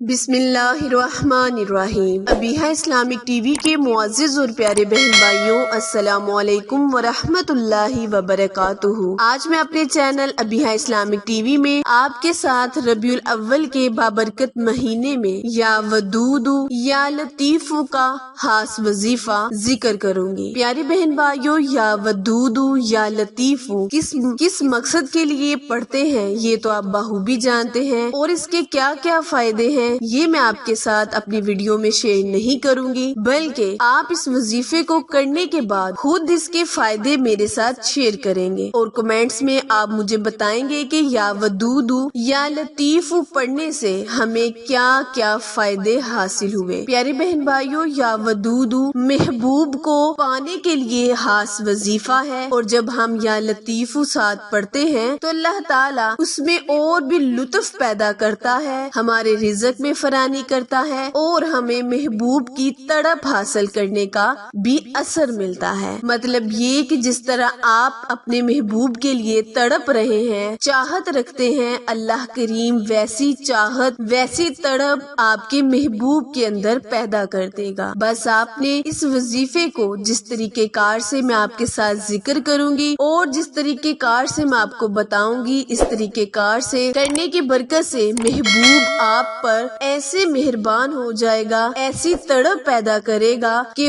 बिस्मिल्लाहिर्रहमानिर्रहीम। Abiha Islamic TV के मुअज़्ज़िज़ और प्यारे बहन भाइयों, अस्सलामु अलैकुम वरहमतुल्लाहि वबरकातुहू। आज मैं अपने चैनल अबीहा इस्लामिक टीवी में आपके साथ रबीउल अव्वल के बाबरकत महीने में या वदूदू या लतीफू का खास वजीफा जिक्र करूंगी। प्यारी बहन भाइयों, या वदूदू या लतीफू किस मकसद के लिए पढ़ते हैं ये तो आप बखूबी जानते हैं, और इसके क्या क्या फायदे हैं ये मैं आपके साथ अपनी वीडियो में शेयर नहीं करूंगी, बल्कि आप इस वजीफे को करने के बाद खुद इसके फायदे मेरे साथ शेयर करेंगे और कमेंट्स में आप मुझे बताएंगे कि या वदूदू या लतीफू पढ़ने से हमें क्या क्या फायदे हासिल हुए। प्यारे बहन भाइयों, या वदूदू महबूब को पाने के लिए खास वजीफा है, और जब हम या लतीफू साथ पढ़ते हैं तो अल्लाह ताला उसमें और भी लुत्फ पैदा करता है, हमारे रिज़्क में फरानी करता है और हमें महबूब की तड़प हासिल करने का भी असर मिलता है। मतलब ये कि जिस तरह आप अपने महबूब के लिए तड़प रहे हैं, चाहत रखते हैं, अल्लाह करीम वैसी चाहत वैसी तड़प आपके महबूब के अंदर पैदा कर देगा। बस आपने इस वजीफे को जिस तरीके कार से मैं आपके साथ जिक्र करूंगी और जिस तरीके कार से मैं आपको बताऊंगी, इस तरीके कार से करने की बरकत से महबूब आप पर ऐसे मेहरबान हो जाएगा, ऐसी तड़प पैदा करेगा कि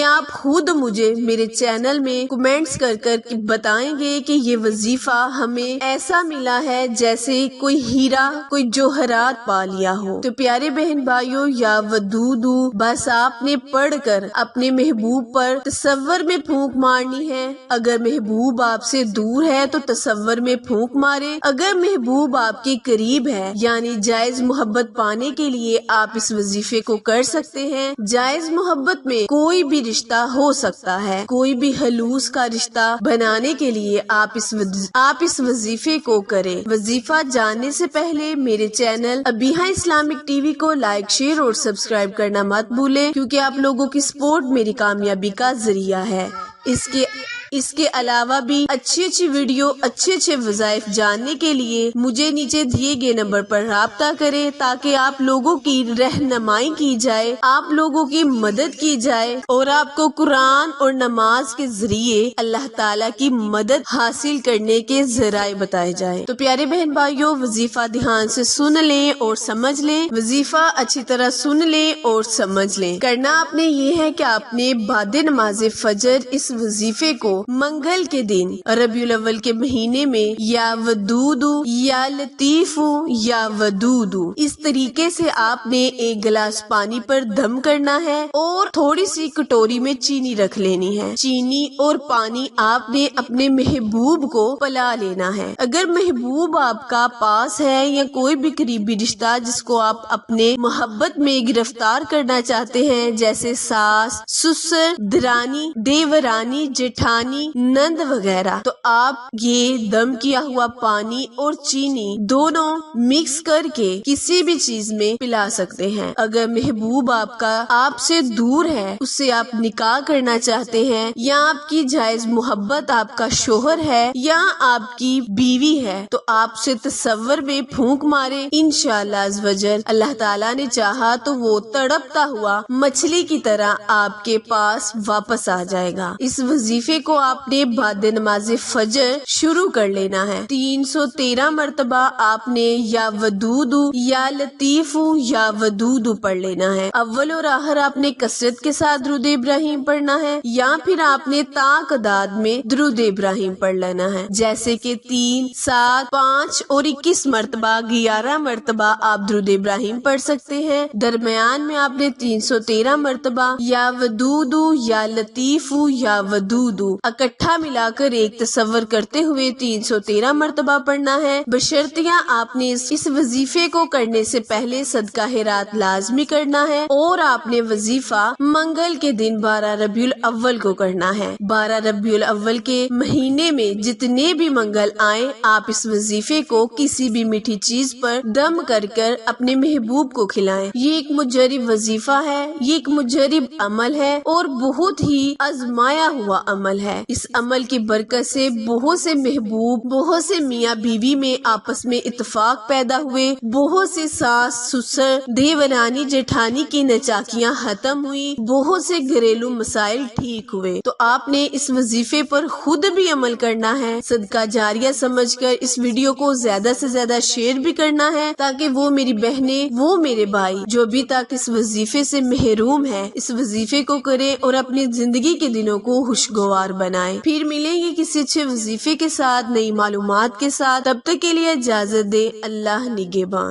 आप खुद मुझे मेरे चैनल में कमेंट्स कर बताएंगे कि ये वजीफा हमें ऐसा मिला है जैसे कोई हीरा कोई जोहरात पा लिया हो। तो प्यारे बहन भाइयों, या वदूदू बस आपने पढ़कर अपने महबूब पर तसव्वुर में फूंक मारनी है। अगर महबूब आपसे दूर है तो तसव्वुर में फूंक मारे, अगर महबूब आपके करीब है यानी जायज मोहब्बत पाने के लिए आप इस वजीफे को कर सकते हैं। जायज मोहब्बत में कोई भी रिश्ता हो सकता है, कोई भी हलूस का रिश्ता बनाने के लिए आप इस वजीफे को करें। वजीफा जानने से पहले मेरे चैनल अबीहा इस्लामिक टीवी को लाइक, शेयर और सब्सक्राइब करना मत भूलें, क्योंकि आप लोगों की सपोर्ट मेरी कामयाबी का जरिया है। इसके अलावा भी अच्छी वीडियो, अच्छे वज़ाइफ जानने के लिए मुझे नीचे दिए गए नंबर पर राब्ता करें, ताकि आप लोगों की रहनुमाई की जाए, आप लोगों की मदद की जाए और आपको कुरान और नमाज के जरिए अल्लाह ताला की मदद हासिल करने के जराए बताए जाए। तो प्यारे बहन भाइयों, वजीफा ध्यान से सुन लें और समझ लें, वजीफा अच्छी तरह सुन लें और समझ लें। करना आपने ये है कि आपने बादे नमाज फजर इस वजीफे को मंगल के दिन रबीउल अव्वल के महीने में या वदूदू या लतीफू या वदूदू इस तरीके से आपने एक गिलास पानी पर दम करना है और थोड़ी सी कटोरी में चीनी रख लेनी है। चीनी और पानी आपने अपने महबूब को पिला लेना है। अगर महबूब आपका पास है या कोई भी करीबी रिश्ता जिसको आप अपने मोहब्बत में गिरफ्तार करना चाहते हैं, जैसे सास, ससुर, दरानी, देवरानी, जेठानी, नंद वगैरह, तो आप ये दम किया हुआ पानी और चीनी दोनों मिक्स करके किसी भी चीज में पिला सकते हैं। अगर महबूब आपका आपसे दूर है, उससे आप निकाह करना चाहते हैं, या आपकी जायज मोहब्बत आपका शोहर है या आपकी बीवी है, तो आपसे तसव्वुर में फूंक मारे, इंशाअल्लाह अज़्वजल अल्लाह ताला ने चाहा तो वो तड़पता हुआ मछली की तरह आपके पास वापस आ जाएगा। इस वजीफे को आपने बादे नमाज फजर शुरू कर लेना है। 313 मरतबा आपने या वदूदू या लतीफू या वदूदू पढ़ लेना है। अव्वल और आखिर आपने कसरत के साथ दुरूद इब्राहिम पढ़ना है, या फिर आपने ताकदाद में दुरूद इब्राहिम पढ़ लेना है, जैसे कि 3, 7, 5 और 21 मरतबा, 11 मरतबा आप दुरूद इब्राहिम पढ़ सकते हैं। दरमियान में आपने 313 मरतबा या वदूदू या लतीफू या वदूदू इकट्ठा मिलाकर एक तसव्वुर करते हुए 313 मरतबा पढ़ना है। बशर्तिया आपने इस वजीफे को करने से पहले सदका रात लाजमी करना है, और आपने वजीफा मंगल के दिन 12 रबीउल अव्वल को करना है। 12 रबीउल अव्वल के महीने में जितने भी मंगल आए, आप इस वजीफे को किसी भी मीठी चीज पर दम कर अपने महबूब को खिलाएं। ये एक मुजर्रिब वजीफा है, ये एक मुजर्रिब अमल है और बहुत ही आजमाया हुआ अमल है। ہے۔ اس عمل کی برکت سے بہت سے محبوب، بہت سے میاں بیوی میں آپس میں اتفاق پیدا ہوئے، بہت سے ساس سسر، دیورانی جیٹھانی کی نچاکیاں ختم ہوئی، بہت سے گھریلو مسائل ٹھیک ہوئے۔ تو آپ نے اس وظیفے پر خود بھی عمل کرنا ہے، صدقہ جاریہ سمجھ کر اس ویڈیو کو زیادہ سے زیادہ شیئر بھی کرنا ہے، تاکہ وہ میری بہنیں، وہ میرے بھائی جو ابھی تک اس وظیفے سے محروم ہے، اس وظیفے کو کرے اور اپنی زندگی کے دنوں کو خوشگوار بنائے۔ پھر ملیں گے کسی اچھے وظیفے کے ساتھ، نئی معلومات کے ساتھ، تب تک کے لیے اجازت دے۔ اللہ نگہبان۔